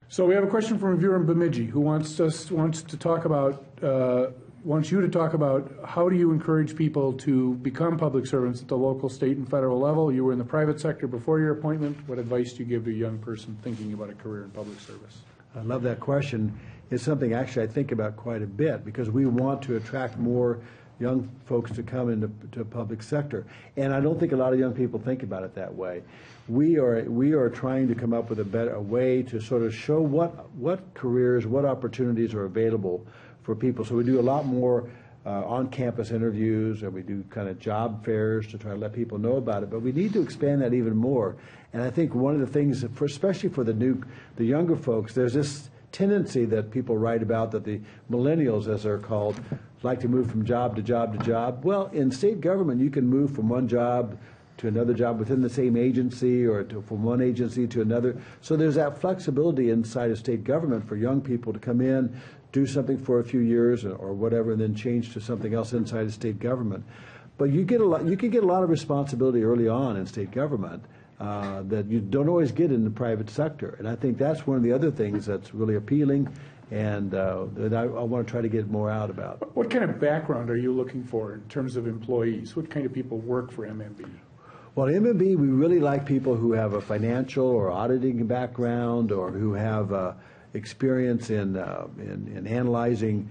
So we have a question from a viewer in Bemidji who wants you to talk about how do you encourage people to become public servants at the local, state, and federal level. You were in the private sector before your appointment. What advice do you give to a young person thinking about a career in public service? I love that question. It's something actually I think about quite a bit because we want to attract more young folks to come into public sector. And I don't think a lot of young people think about it that way. We are trying to come up with a way to sort of show what careers, what opportunities are available for people. So we do a lot more on-campus interviews, and we do kind of job fairs to try to let people know about it. But we need to expand that even more. And I think one of the things, especially for the younger folks, there's this tendency that people write about that the millennials, as they're called, like to move from job to job to job. Well, in state government, you can move from one job to another job within the same agency or from one agency to another. So there's that flexibility inside of state government for young people to come in, do something for a few years or whatever, and then change to something else inside of state government. But you can get a lot of responsibility early on in state government that you don't always get in the private sector. And I think that's one of the other things that's really appealing and that I want to try to get more out about. What kind of background are you looking for in terms of employees? What kind of people work for MMB? Well, MMB, we really like people who have a financial or auditing background or who have experience in analyzing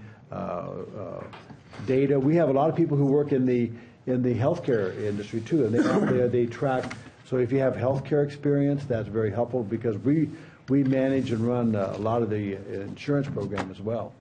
data. We have a lot of people who work in the healthcare industry too, and they track. So if you have healthcare experience, that's very helpful because we manage and run a lot of the insurance program as well.